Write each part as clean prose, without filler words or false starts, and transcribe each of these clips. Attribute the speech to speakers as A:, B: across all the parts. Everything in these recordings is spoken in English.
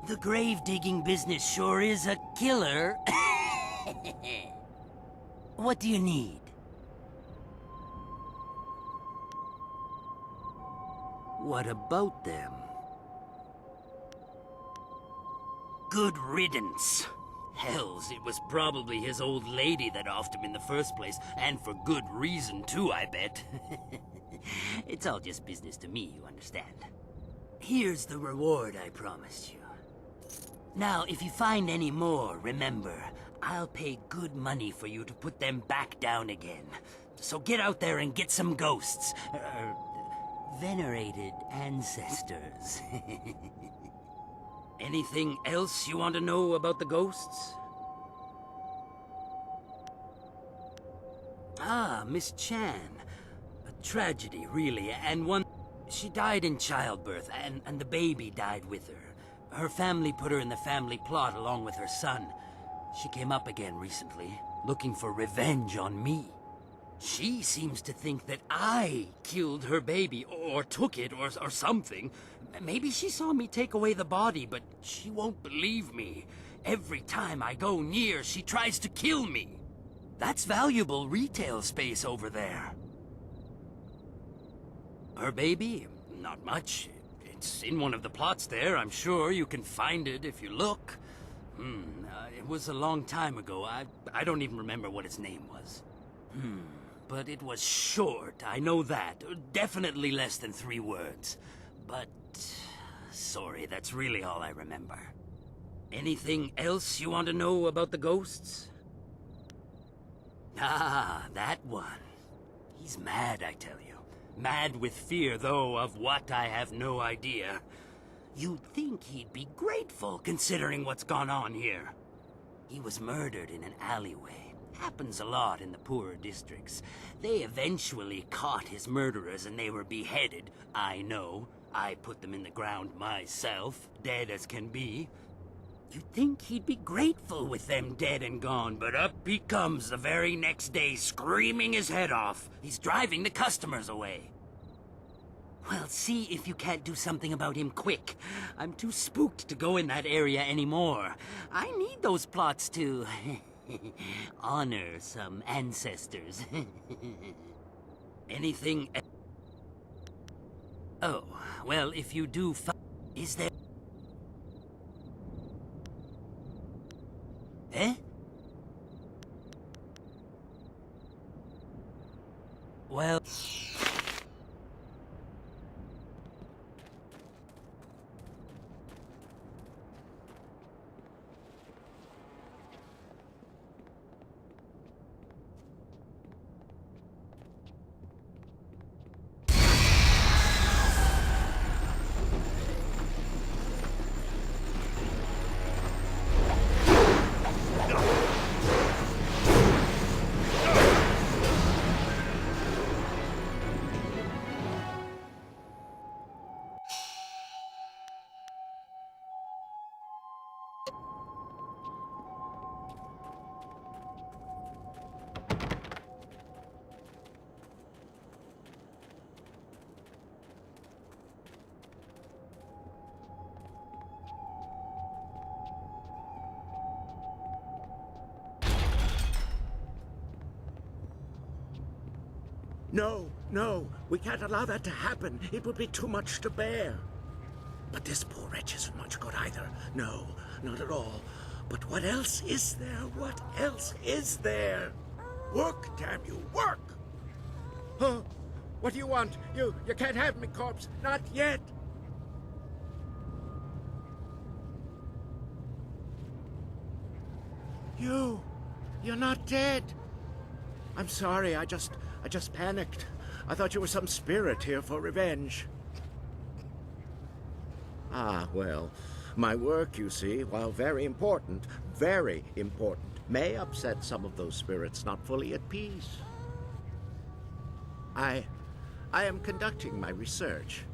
A: The grave-digging business sure is a killer. What do you need? What about them? Good riddance. Hells, it was probably his old lady that offed him in the first place, and for good reason too, I bet. It's all just business to me, you understand. Here's the reward I promised you. Now, if you find any more, remember, I'll pay good money for you to put them back down again. So get out there and get some ghosts. Venerated ancestors. Anything else you want to know about the ghosts? Ah, Miss Chan. A tragedy, really, and one... She died in childbirth, and the baby died with her. Her family put her in the family plot along with her son. She came up again recently, looking for revenge on me. She seems to think that I killed her baby, or took it, or something. Maybe she saw me take away the body, but she won't believe me. Every time I go near, she tries to kill me. That's valuable retail space over there. Her baby? Not much. It's in one of the plots there, I'm sure. You can find it if you look. It was a long time ago. I don't even remember what its name was. But it was short, I know that. Definitely less than 3 words. But... sorry, that's really all I remember. Anything else you want to know about the ghosts? Ah, that one. He's mad, I tell you. Mad with fear, though, of what I have no idea. You'd think he'd be grateful, considering what's gone on here. He was murdered in an alleyway. Happens a lot in the poorer districts. They eventually caught his murderers and they were beheaded. I know. I put them in the ground myself, dead as can be. You'd think he'd be grateful with them dead and gone, but up he comes the very next day, screaming his head off. He's driving the customers away. Well, see if you can't do something about him quick. I'm too spooked to go in that area anymore. I need those plots to honor some ancestors. Anything... Oh, well, if you do is there... Eh? Well...
B: No, no, we can't allow that to happen. It would be too much to bear. But this poor wretch isn't much good either. No, not at all. But what else is there? What else is there? Work, damn you, work! Huh? What do you want? You can't have me, corpse. Not yet. You're not dead. I'm sorry, I just panicked. I thought you were some spirit here for revenge. Ah, well, my work, you see, while very important, may upset some of those spirits not fully at peace. I am conducting my research.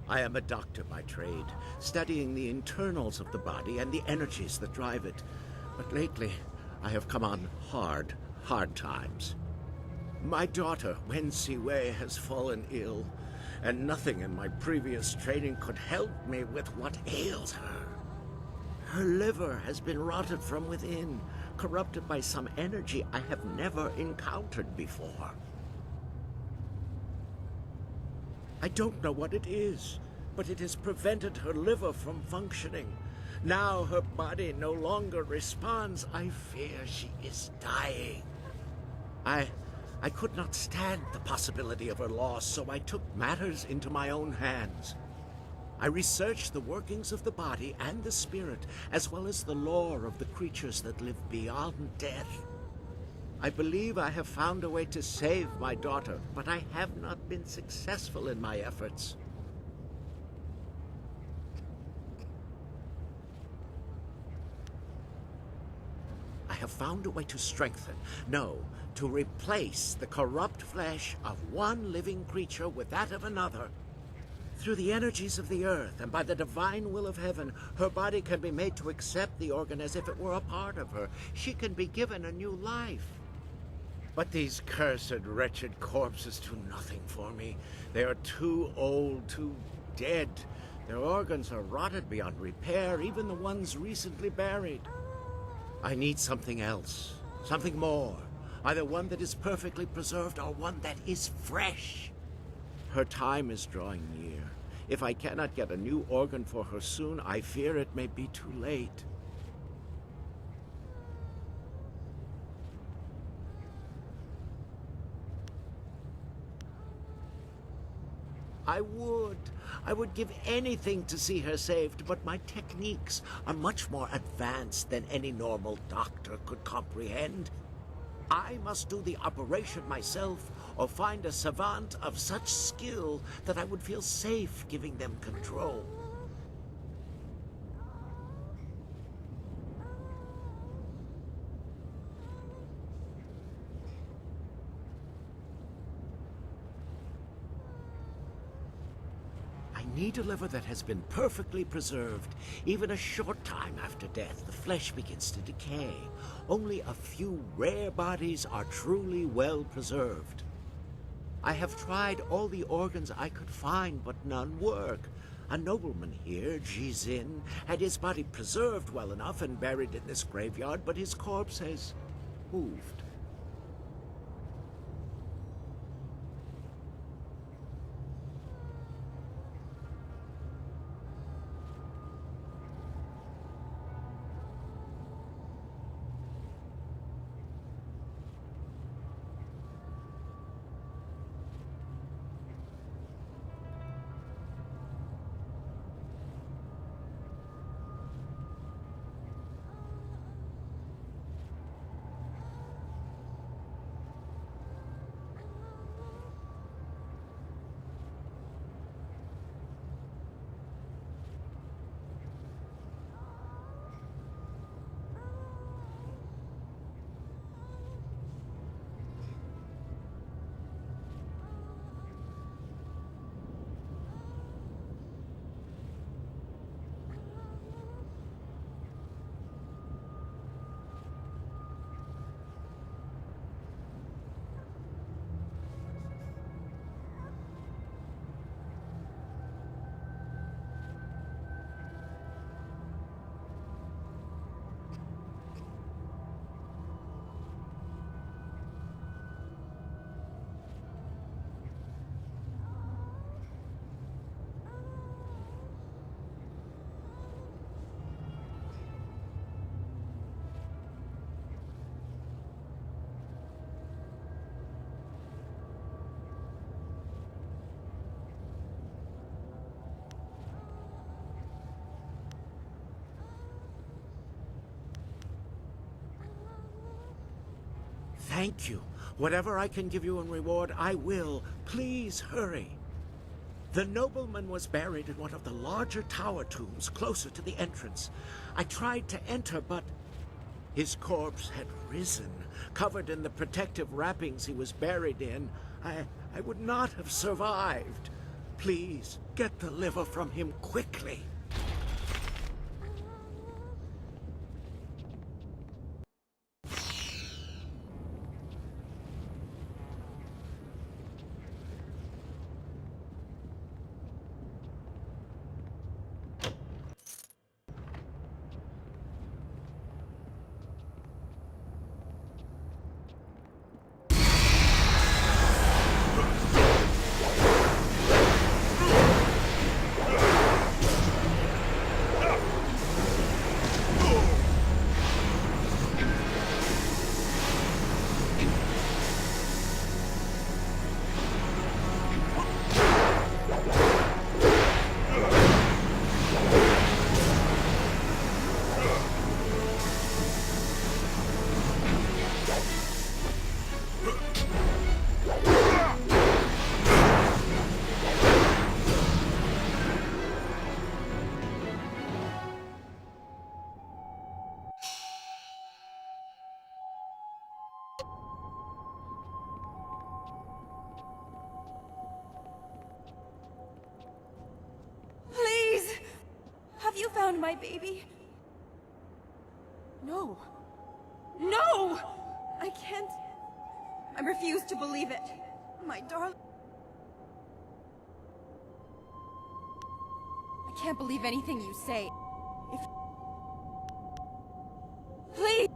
B: I am a doctor by trade, studying the internals of the body and the energies that drive it. But lately, I have come on hard times. My daughter, Wen Siwei, has fallen ill, and nothing in my previous training could help me with what ails her. Her liver has been rotted from within, corrupted by some energy I have never encountered before. I don't know what it is, but it has prevented her liver from functioning. Now her body no longer responds. I fear she is dying. I could not stand the possibility of her loss, so I took matters into my own hands. I researched the workings of the body and the spirit, as well as the lore of the creatures that live beyond death. I believe I have found a way to save my daughter, but I have not been successful in my efforts. I have found a way to strengthen, no, to replace the corrupt flesh of one living creature with that of another. Through the energies of the earth and by the divine will of heaven, her body can be made to accept the organ as if it were a part of her. She can be given a new life. But these cursed, wretched corpses do nothing for me. They are too old, too dead. Their organs are rotted beyond repair, even the ones recently buried. I need something else, something more. Either one that is perfectly preserved or one that is fresh. Her time is drawing near. If I cannot get a new organ for her soon, I fear it may be too late. I would give anything to see her saved, but my techniques are much more advanced than any normal doctor could comprehend. I must do the operation myself, or find a savant of such skill that I would feel safe giving them control. I need a liver that has been perfectly preserved. Even a short time after death, the flesh begins to decay. Only a few rare bodies are truly well preserved. I have tried all the organs I could find, but none work. A nobleman here, Jade, had his body preserved well enough and buried in this graveyard, but his corpse has moved. Thank you. Whatever I can give you in reward, I will. Please hurry. The nobleman was buried in one of the larger tower tombs closer to the entrance. I tried to enter, but his corpse had risen, covered in the protective wrappings he was buried in. I would not have survived. Please, get the liver from him quickly.
C: found my baby? No. No! I can't... I refuse to believe it. My darling... I can't believe anything you say. If... Please!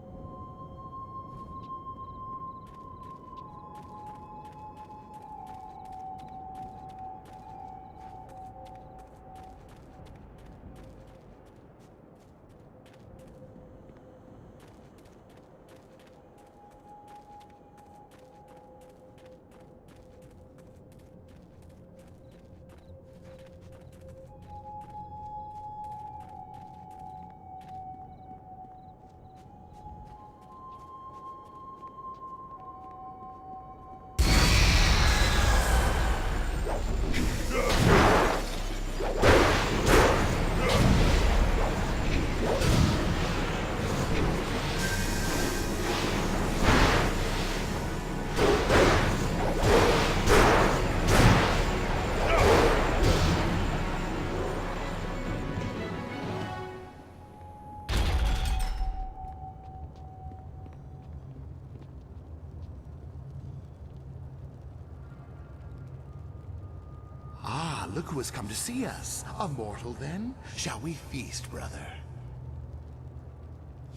D: Look who has come to see us. A mortal, then? Shall we feast, brother?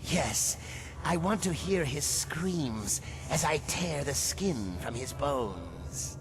E: Yes, I want to hear his screams as I tear the skin from his bones.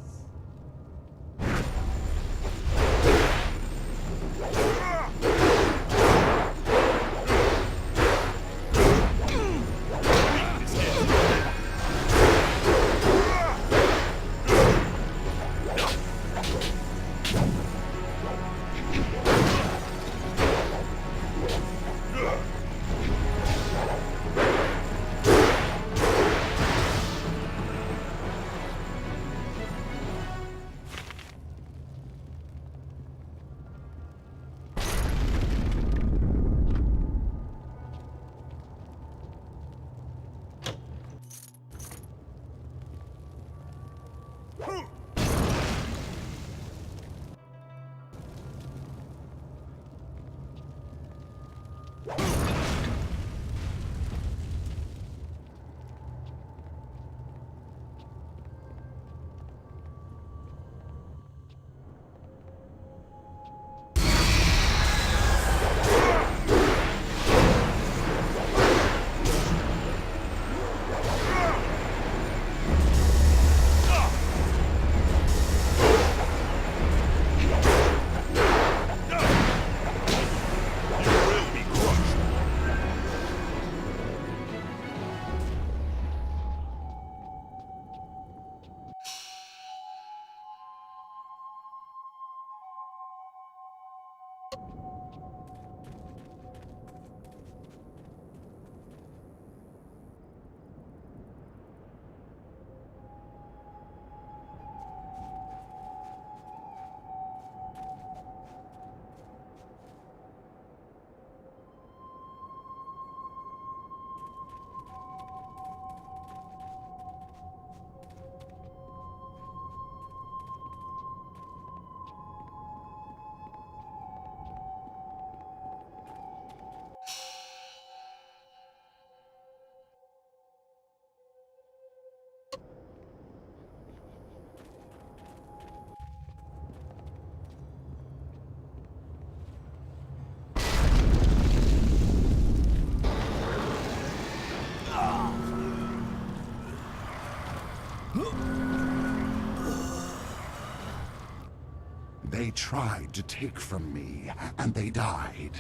D: They tried to take from me, and they died.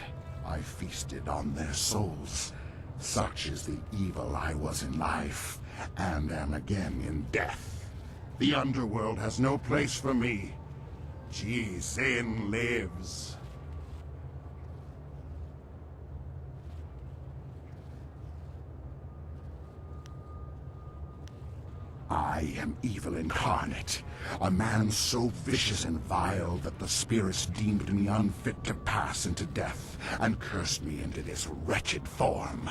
D: I feasted on their souls. Such is the evil I was in life, and am again in death. The underworld has no place for me. Jade lives. I am evil incarnate, a man so vicious and vile that the spirits deemed me unfit to pass into death, and cursed me into this wretched form.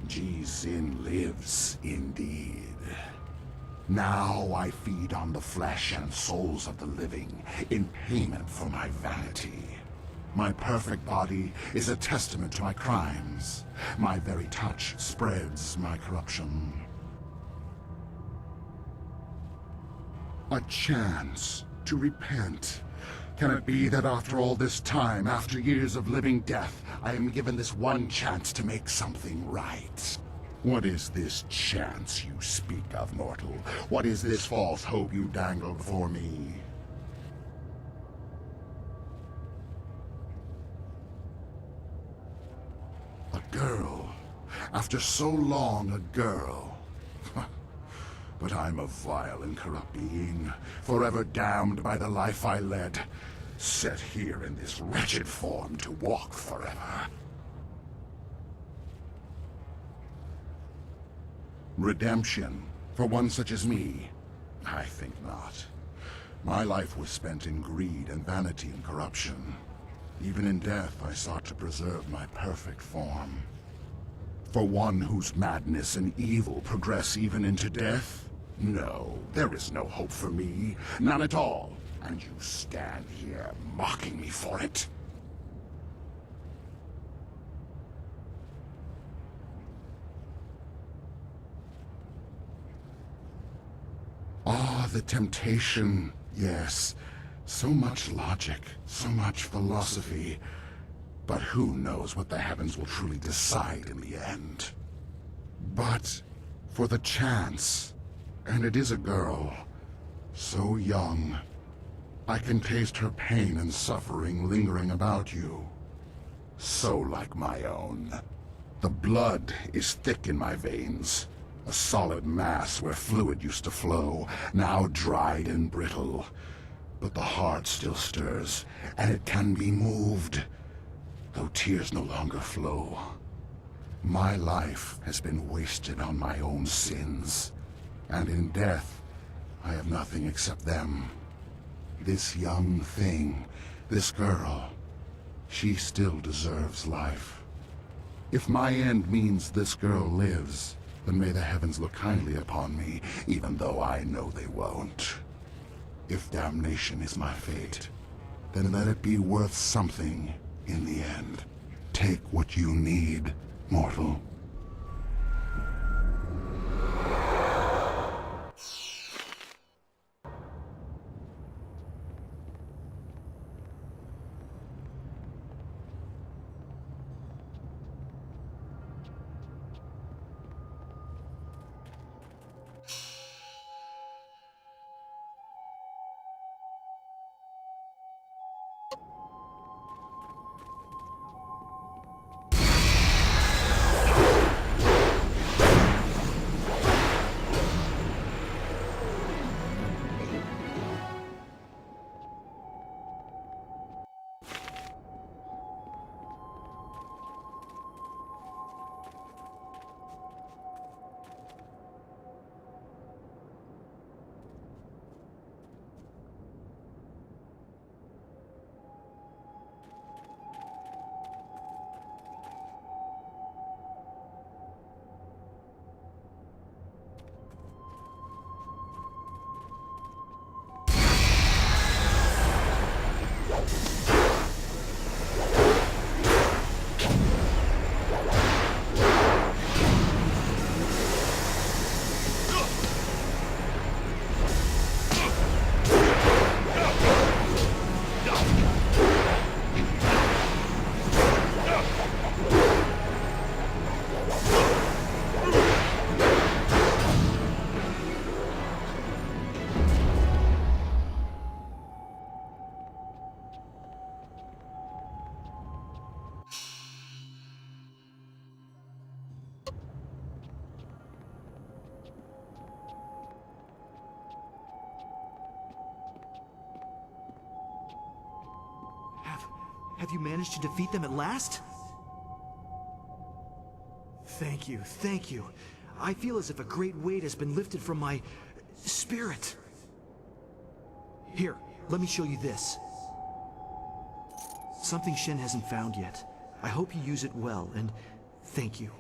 D: Jade lives, indeed. Now I feed on the flesh and souls of the living, in payment for my vanity. My perfect body is a testament to my crimes. My very touch spreads my corruption. A chance to repent. Can it be that after all this time, after years of living death, I am given this one chance to make something right? What is this chance you speak of, mortal? What is this false hope you dangle before me? A girl. After so long, a girl. But I'm a vile and corrupt being, forever damned by the life I led, set here in this wretched form to walk forever. Redemption, for one such as me? I think not. My life was spent in greed and vanity and corruption. Even in death, I sought to preserve my perfect form. For one whose madness and evil progress even into death? No, there is no hope for me. None at all. And you stand here mocking me for it? Ah, the temptation. Yes. So much logic, so much philosophy. But who knows what the heavens will truly decide in the end? But for the chance, and it is a girl, so young, I can taste her pain and suffering lingering about you. So like my own. The blood is thick in my veins, a solid mass where fluid used to flow, now dried and brittle. But the heart still stirs, and it can be moved, though tears no longer flow. My life has been wasted on my own sins, and in death, I have nothing except them. This young thing, this girl, she still deserves life. If my end means this girl lives, then may the heavens look kindly upon me, even though I know they won't. If damnation is my fate, then let it be worth something in the end. Take what you need, mortal.
F: Have you managed to defeat them at last? Thank you, thank you. I feel as if a great weight has been lifted from my spirit. Here, let me show you this. Something Shen hasn't found yet. I hope you use it well, and thank you.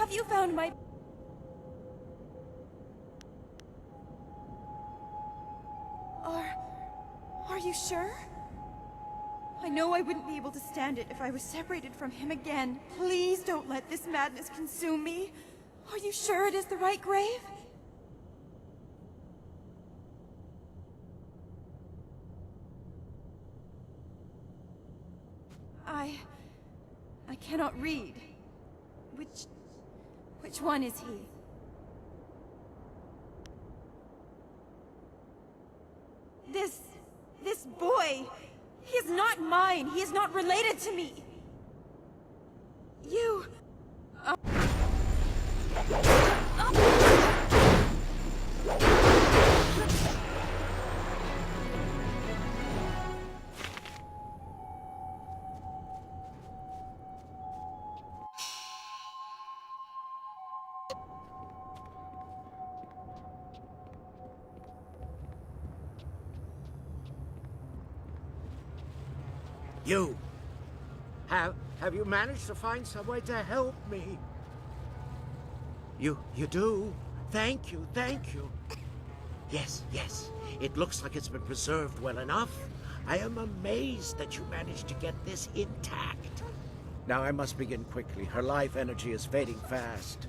C: Have you found my... Are you sure? I know I wouldn't be able to stand it if I was separated from him again. Please don't let this madness consume me. Are you sure it is the right grave? I cannot read. Which one is he? This boy, he is not mine. He is not related to me. You...
B: You! Have you managed to find some way to help me? You do? Thank you, thank you. Yes, it looks like it's been preserved well enough. I am amazed that you managed to get this intact. Now I must begin quickly. Her life energy is fading fast.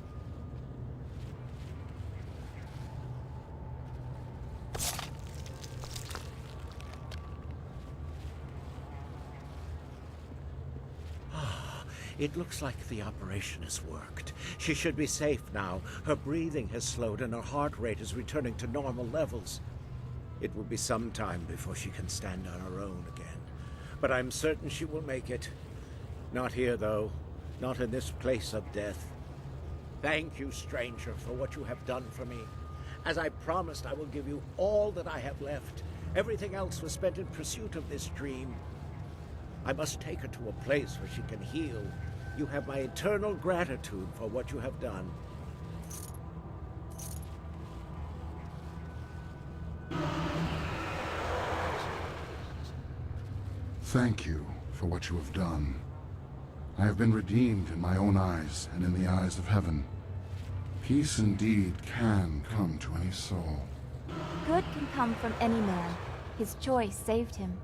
B: It looks like the operation has worked. She should be safe now. Her breathing has slowed and her heart rate is returning to normal levels. It will be some time before she can stand on her own again. But I'm certain she will make it. Not here, though. Not in this place of death. Thank you, stranger, for what you have done for me. As I promised, I will give you all that I have left. Everything else was spent in pursuit of this dream. I must take her to a place where she can heal. You have my eternal gratitude for what you have done.
D: Thank you for what you have done. I have been redeemed in my own eyes and in the eyes of heaven. Peace indeed can come to any soul.
G: Good can come from any man. His choice saved him.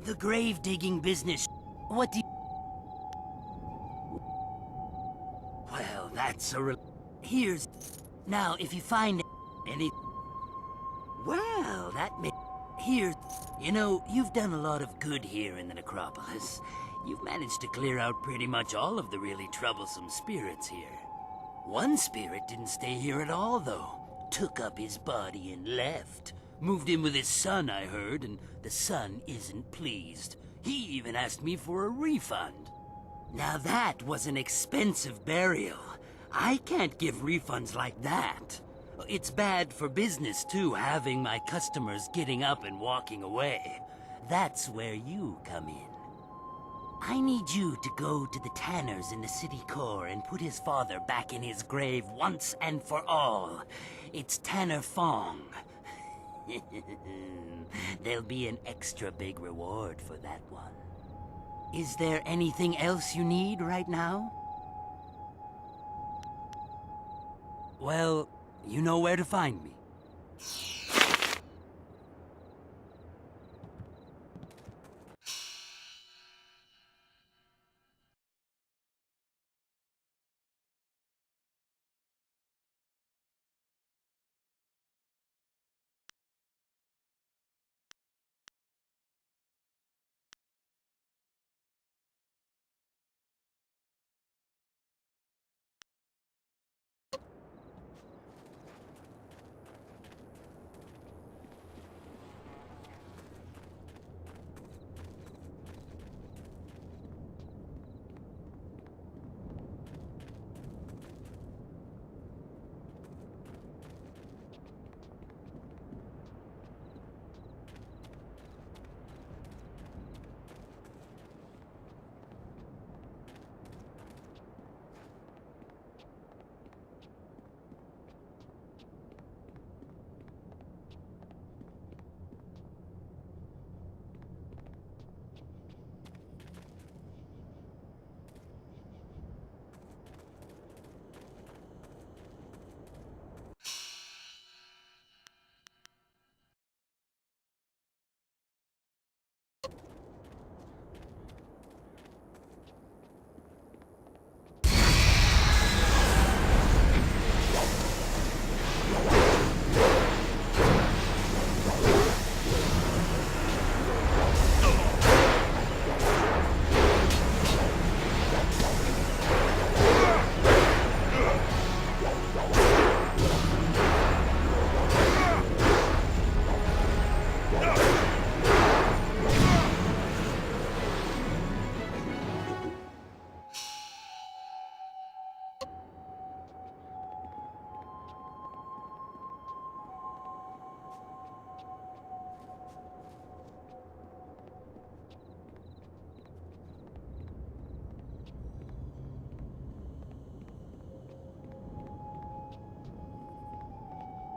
A: The grave-digging business. What do you... Well, that's a Here's... Now, if you find any... Well, that may... Here... You know, you've done a lot of good here in the necropolis. You've managed to clear out pretty much all of the really troublesome spirits here. One spirit didn't stay here at all, though. Took up his body and left. Moved in with his son, I heard, and the son isn't pleased. He even asked me for a refund. Now that was an expensive burial. I can't give refunds like that. It's bad for business, too, having my customers getting up and walking away. That's where you come in. I need you to go to the tanners in the city core and put his father back in his grave once and for all. It's Tanner Fong. There'll be an extra big reward for that one. Is there anything else you need right now? Well, you know where to find me.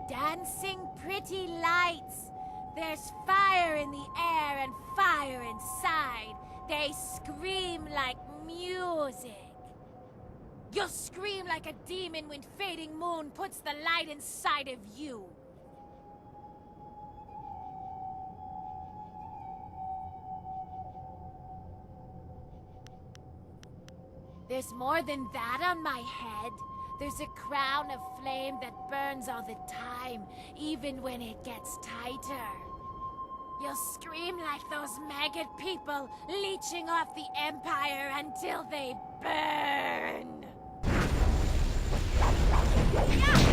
H: Dancing pretty lights. There's fire in the air and fire inside. They scream like music. You'll scream like a demon when fading moon puts the light inside of you. There's more than that on my head. There's a crown of flame that burns all the time, even when it gets tighter. You'll scream like those maggot people leeching off the Empire until they burn. Yeah!